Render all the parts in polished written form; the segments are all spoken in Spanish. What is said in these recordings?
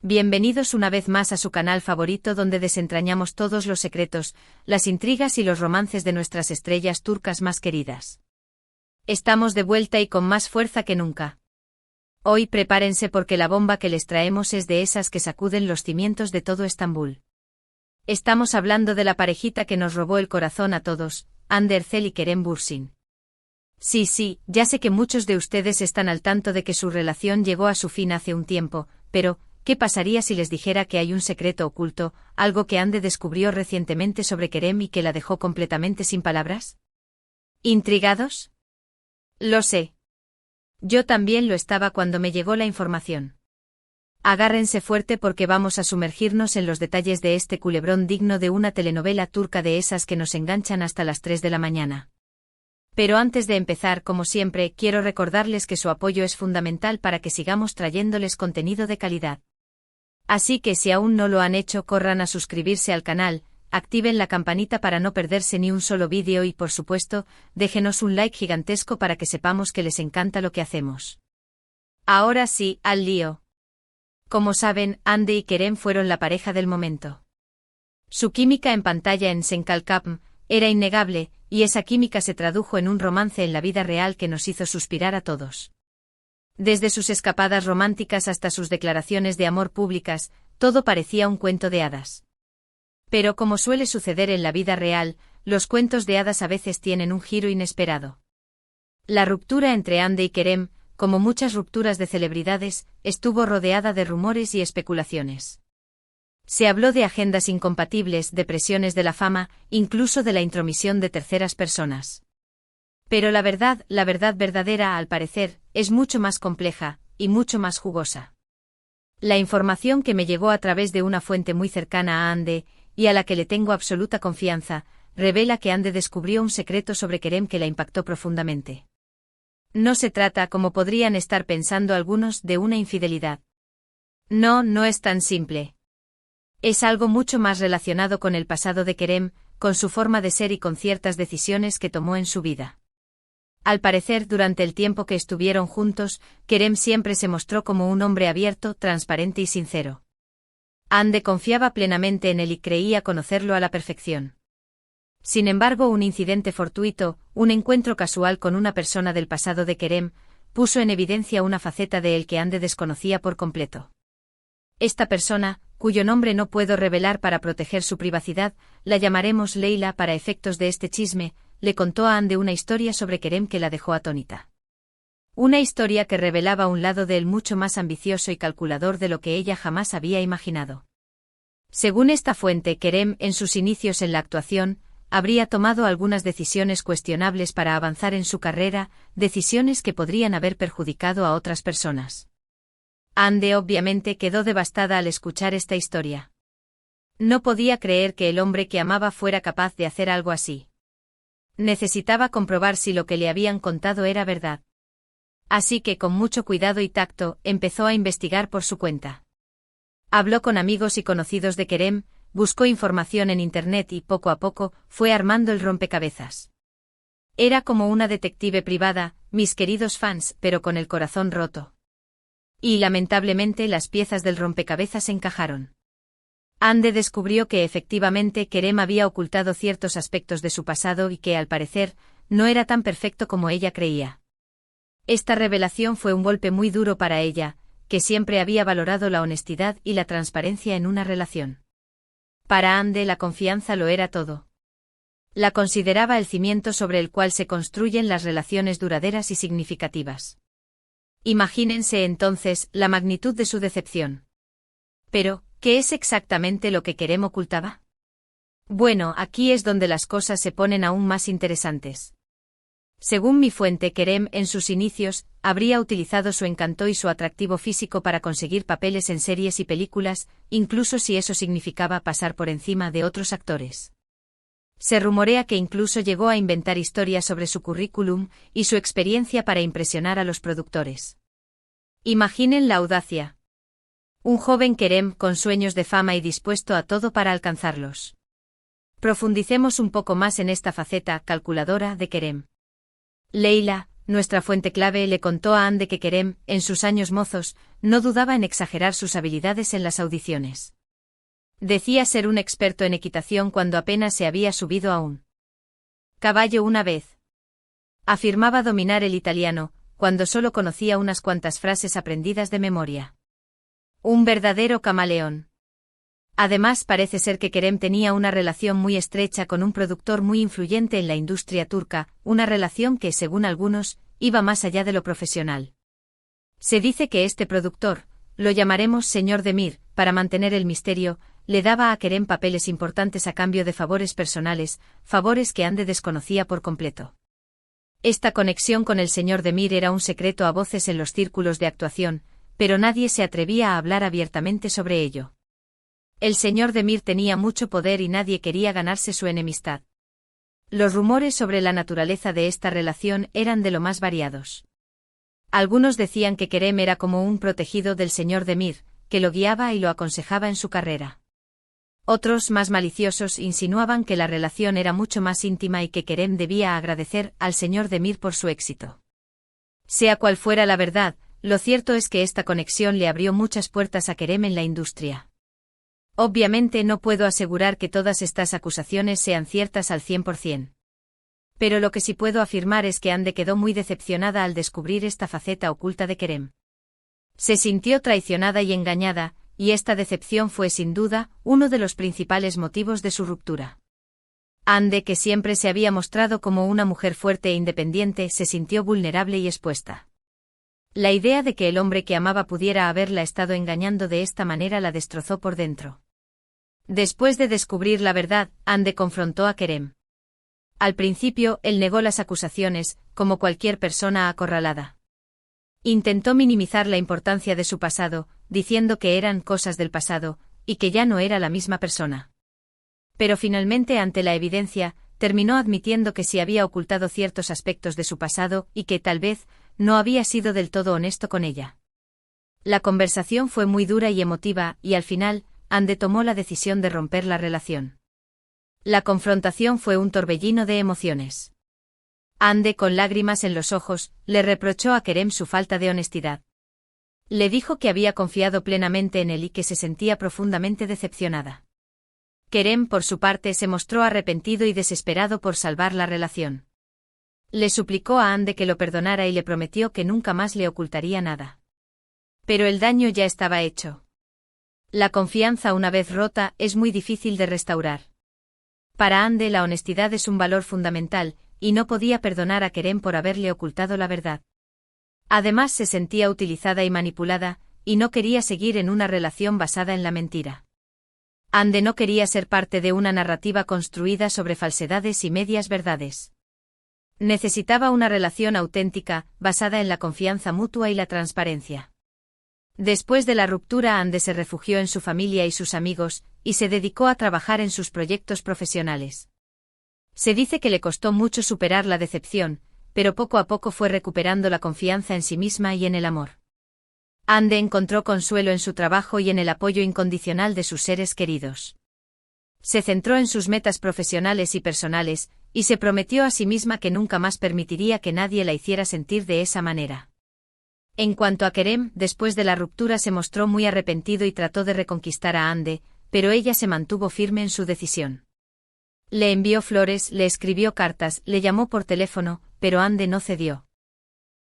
Bienvenidos una vez más a su canal favorito donde desentrañamos todos los secretos, las intrigas y los romances de nuestras estrellas turcas más queridas. Estamos de vuelta y con más fuerza que nunca. Hoy prepárense porque la bomba que les traemos es de esas que sacuden los cimientos de todo Estambul. Estamos hablando de la parejita que nos robó el corazón a todos, Hande Erçel y Kerem Bürsin. Sí, ya sé que muchos de ustedes están al tanto de que su relación llegó a su fin hace un tiempo, pero ¿qué pasaría si les dijera que hay un secreto oculto, algo que Hande descubrió recientemente sobre Kerem y que la dejó completamente sin palabras? ¿Intrigados? Lo sé. Yo también lo estaba cuando me llegó la información. Agárrense fuerte porque vamos a sumergirnos en los detalles de este culebrón digno de una telenovela turca de esas que nos enganchan hasta las 3 de la mañana. Pero antes de empezar, como siempre, quiero recordarles que su apoyo es fundamental para que sigamos trayéndoles contenido de calidad. Así que si aún no lo han hecho, corran a suscribirse al canal, activen la campanita para no perderse ni un solo vídeo y, por supuesto, déjenos un like gigantesco para que sepamos que les encanta lo que hacemos. Ahora sí, al lío. Como saben, Hande y Kerem fueron la pareja del momento. Su química en pantalla en Senkalkapm era innegable, y esa química se tradujo en un romance en la vida real que nos hizo suspirar a todos. Desde sus escapadas románticas hasta sus declaraciones de amor públicas, todo parecía un cuento de hadas. Pero como suele suceder en la vida real, los cuentos de hadas a veces tienen un giro inesperado. La ruptura entre Hande y Kerem, como muchas rupturas de celebridades, estuvo rodeada de rumores y especulaciones. Se habló de agendas incompatibles, de presiones de la fama, incluso de la intromisión de terceras personas. Pero la verdad verdadera, al parecer, es mucho más compleja, y mucho más jugosa. La información que me llegó a través de una fuente muy cercana a Hande, y a la que le tengo absoluta confianza, revela que Hande descubrió un secreto sobre Kerem que la impactó profundamente. No se trata, como podrían estar pensando algunos, de una infidelidad. No es tan simple. Es algo mucho más relacionado con el pasado de Kerem, con su forma de ser y con ciertas decisiones que tomó en su vida. Al parecer, durante el tiempo que estuvieron juntos, Kerem siempre se mostró como un hombre abierto, transparente y sincero. Hande confiaba plenamente en él y creía conocerlo a la perfección. Sin embargo, un incidente fortuito, un encuentro casual con una persona del pasado de Kerem, puso en evidencia una faceta de él que Hande desconocía por completo. Esta persona, cuyo nombre no puedo revelar para proteger su privacidad, la llamaremos Leila para efectos de este chisme, le contó a Hande una historia sobre Kerem que la dejó atónita. Una historia que revelaba un lado de él mucho más ambicioso y calculador de lo que ella jamás había imaginado. Según esta fuente, Kerem, en sus inicios en la actuación, habría tomado algunas decisiones cuestionables para avanzar en su carrera, decisiones que podrían haber perjudicado a otras personas. Hande obviamente quedó devastada al escuchar esta historia. No podía creer que el hombre que amaba fuera capaz de hacer algo así. Necesitaba comprobar si lo que le habían contado era verdad. Así que con mucho cuidado y tacto, empezó a investigar por su cuenta. Habló con amigos y conocidos de Kerem, buscó información en internet y poco a poco fue armando el rompecabezas. Era como una detective privada, mis queridos fans, pero con el corazón roto. Y lamentablemente las piezas del rompecabezas encajaron. Hande descubrió que efectivamente Kerem había ocultado ciertos aspectos de su pasado y que, al parecer, no era tan perfecto como ella creía. Esta revelación fue un golpe muy duro para ella, que siempre había valorado la honestidad y la transparencia en una relación. Para Hande la confianza lo era todo. La consideraba el cimiento sobre el cual se construyen las relaciones duraderas y significativas. Imagínense entonces la magnitud de su decepción. Pero, ¿qué es exactamente lo que Kerem ocultaba? Bueno, aquí es donde las cosas se ponen aún más interesantes. Según mi fuente, Kerem, en sus inicios, habría utilizado su encanto y su atractivo físico para conseguir papeles en series y películas, incluso si eso significaba pasar por encima de otros actores. Se rumorea que incluso llegó a inventar historias sobre su currículum y su experiencia para impresionar a los productores. Imaginen la audacia. Un joven Kerem con sueños de fama y dispuesto a todo para alcanzarlos. Profundicemos un poco más en esta faceta calculadora de Kerem. Leila, nuestra fuente clave, le contó a Ande que Kerem, en sus años mozos, no dudaba en exagerar sus habilidades en las audiciones. Decía ser un experto en equitación cuando apenas se había subido a un caballo una vez. Afirmaba dominar el italiano, cuando solo conocía unas cuantas frases aprendidas de memoria. Un verdadero camaleón. Además, parece ser que Kerem tenía una relación muy estrecha con un productor muy influyente en la industria turca, una relación que, según algunos, iba más allá de lo profesional. Se dice que este productor, lo llamaremos señor Demir, para mantener el misterio, le daba a Kerem papeles importantes a cambio de favores personales, favores que Ande desconocía por completo. Esta conexión con el señor Demir era un secreto a voces en los círculos de actuación, pero nadie se atrevía a hablar abiertamente sobre ello. El señor Demir tenía mucho poder y nadie quería ganarse su enemistad. Los rumores sobre la naturaleza de esta relación eran de lo más variados. Algunos decían que Kerem era como un protegido del señor Demir, que lo guiaba y lo aconsejaba en su carrera. Otros, más maliciosos, insinuaban que la relación era mucho más íntima y que Kerem debía agradecer al señor Demir por su éxito. Sea cual fuera la verdad, lo cierto es que esta conexión le abrió muchas puertas a Kerem en la industria. Obviamente no puedo asegurar que todas estas acusaciones sean ciertas al 100%. Pero lo que sí puedo afirmar es que Ande quedó muy decepcionada al descubrir esta faceta oculta de Kerem. Se sintió traicionada y engañada, y esta decepción fue sin duda uno de los principales motivos de su ruptura. Ande, que siempre se había mostrado como una mujer fuerte e independiente, se sintió vulnerable y expuesta. La idea de que el hombre que amaba pudiera haberla estado engañando de esta manera la destrozó por dentro. Después de descubrir la verdad, Ande confrontó a Kerem. Al principio, él negó las acusaciones, como cualquier persona acorralada. Intentó minimizar la importancia de su pasado, diciendo que eran cosas del pasado, y que ya no era la misma persona. Pero finalmente, ante la evidencia, terminó admitiendo que sí había ocultado ciertos aspectos de su pasado y que tal vez no había sido del todo honesto con ella. La conversación fue muy dura y emotiva, y al final, Ande tomó la decisión de romper la relación. La confrontación fue un torbellino de emociones. Ande, con lágrimas en los ojos, le reprochó a Kerem su falta de honestidad. Le dijo que había confiado plenamente en él y que se sentía profundamente decepcionada. Kerem, por su parte, se mostró arrepentido y desesperado por salvar la relación. Le suplicó a Ande que lo perdonara y le prometió que nunca más le ocultaría nada. Pero el daño ya estaba hecho. La confianza, una vez rota, es muy difícil de restaurar. Para Ande la honestidad es un valor fundamental, y no podía perdonar a Kerem por haberle ocultado la verdad. Además, se sentía utilizada y manipulada, y no quería seguir en una relación basada en la mentira. Ande no quería ser parte de una narrativa construida sobre falsedades y medias verdades. Necesitaba una relación auténtica, basada en la confianza mutua y la transparencia. Después de la ruptura, Ande se refugió en su familia y sus amigos, y se dedicó a trabajar en sus proyectos profesionales. Se dice que le costó mucho superar la decepción, pero poco a poco fue recuperando la confianza en sí misma y en el amor. Ande encontró consuelo en su trabajo y en el apoyo incondicional de sus seres queridos. Se centró en sus metas profesionales y personales, y se prometió a sí misma que nunca más permitiría que nadie la hiciera sentir de esa manera. En cuanto a Kerem, después de la ruptura se mostró muy arrepentido y trató de reconquistar a Ande, pero ella se mantuvo firme en su decisión. Le envió flores, le escribió cartas, le llamó por teléfono, pero Ande no cedió.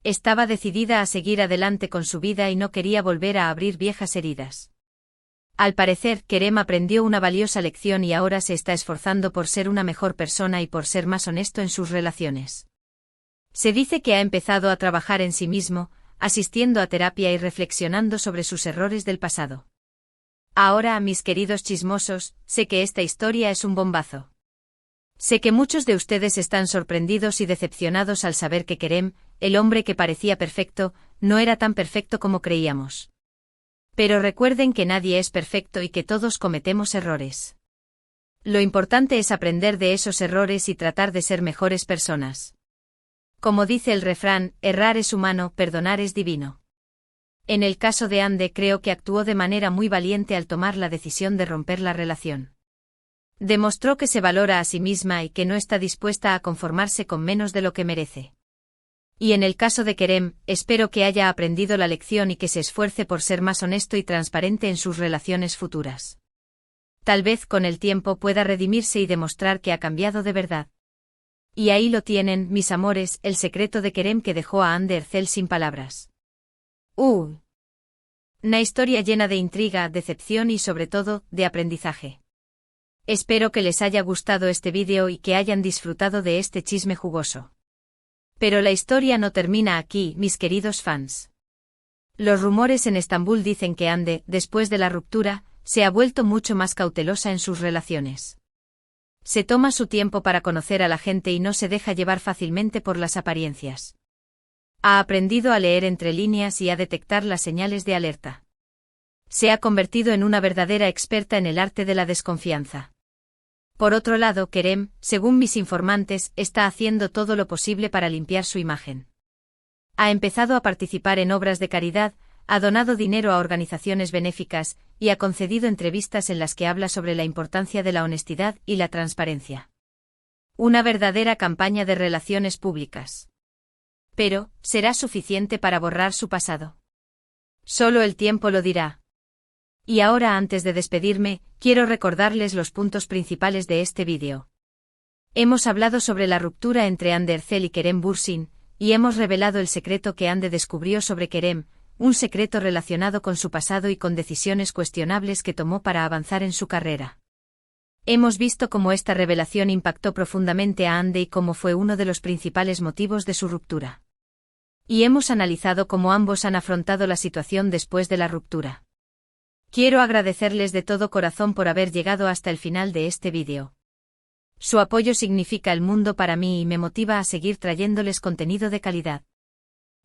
Estaba decidida a seguir adelante con su vida y no quería volver a abrir viejas heridas. Al parecer, Kerem aprendió una valiosa lección y ahora se está esforzando por ser una mejor persona y por ser más honesto en sus relaciones. Se dice que ha empezado a trabajar en sí mismo, asistiendo a terapia y reflexionando sobre sus errores del pasado. Ahora, mis queridos chismosos, sé que esta historia es un bombazo. Sé que muchos de ustedes están sorprendidos y decepcionados al saber que Kerem, el hombre que parecía perfecto, no era tan perfecto como creíamos. Pero recuerden que nadie es perfecto y que todos cometemos errores. Lo importante es aprender de esos errores y tratar de ser mejores personas. Como dice el refrán, errar es humano, perdonar es divino. En el caso de Ande, creo que actuó de manera muy valiente al tomar la decisión de romper la relación. Demostró que se valora a sí misma y que no está dispuesta a conformarse con menos de lo que merece. Y en el caso de Kerem, espero que haya aprendido la lección y que se esfuerce por ser más honesto y transparente en sus relaciones futuras. Tal vez con el tiempo pueda redimirse y demostrar que ha cambiado de verdad. Y ahí lo tienen, mis amores, el secreto de Kerem que dejó a Hande Erçel sin palabras. Una historia llena de intriga, decepción y sobre todo, de aprendizaje. Espero que les haya gustado este vídeo y que hayan disfrutado de este chisme jugoso. Pero la historia no termina aquí, mis queridos fans. Los rumores en Estambul dicen que Hande, después de la ruptura, se ha vuelto mucho más cautelosa en sus relaciones. Se toma su tiempo para conocer a la gente y no se deja llevar fácilmente por las apariencias. Ha aprendido a leer entre líneas y a detectar las señales de alerta. Se ha convertido en una verdadera experta en el arte de la desconfianza. Por otro lado, Kerem, según mis informantes, está haciendo todo lo posible para limpiar su imagen. Ha empezado a participar en obras de caridad, ha donado dinero a organizaciones benéficas y ha concedido entrevistas en las que habla sobre la importancia de la honestidad y la transparencia. Una verdadera campaña de relaciones públicas. Pero, ¿será suficiente para borrar su pasado? Solo el tiempo lo dirá. Y ahora, antes de despedirme, quiero recordarles los puntos principales de este vídeo. Hemos hablado sobre la ruptura entre Hande Erçel y Kerem Bürsin, y hemos revelado el secreto que Hande descubrió sobre Kerem, un secreto relacionado con su pasado y con decisiones cuestionables que tomó para avanzar en su carrera. Hemos visto cómo esta revelación impactó profundamente a Hande y cómo fue uno de los principales motivos de su ruptura. Y hemos analizado cómo ambos han afrontado la situación después de la ruptura. Quiero agradecerles de todo corazón por haber llegado hasta el final de este vídeo. Su apoyo significa el mundo para mí y me motiva a seguir trayéndoles contenido de calidad.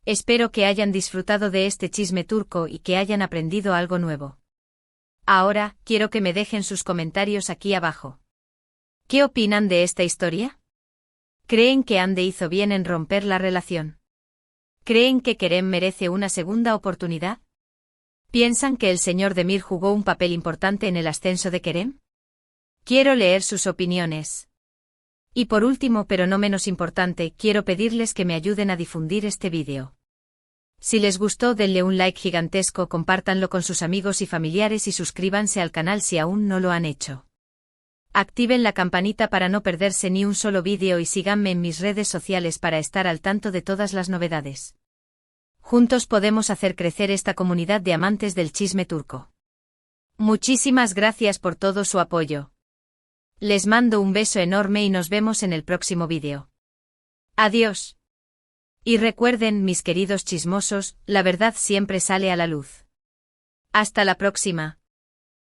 Espero que hayan disfrutado de este chisme turco y que hayan aprendido algo nuevo. Ahora, quiero que me dejen sus comentarios aquí abajo. ¿Qué opinan de esta historia? ¿Creen que Hande hizo bien en romper la relación? ¿Creen que Kerem merece una segunda oportunidad? ¿Piensan que el señor Demir jugó un papel importante en el ascenso de Kerem? Quiero leer sus opiniones. Y por último, pero no menos importante, quiero pedirles que me ayuden a difundir este vídeo. Si les gustó, denle un like gigantesco, compártanlo con sus amigos y familiares y suscríbanse al canal si aún no lo han hecho. Activen la campanita para no perderse ni un solo vídeo y síganme en mis redes sociales para estar al tanto de todas las novedades. Juntos podemos hacer crecer esta comunidad de amantes del chisme turco. Muchísimas gracias por todo su apoyo. Les mando un beso enorme y nos vemos en el próximo vídeo. Adiós. Y recuerden, mis queridos chismosos, la verdad siempre sale a la luz. Hasta la próxima.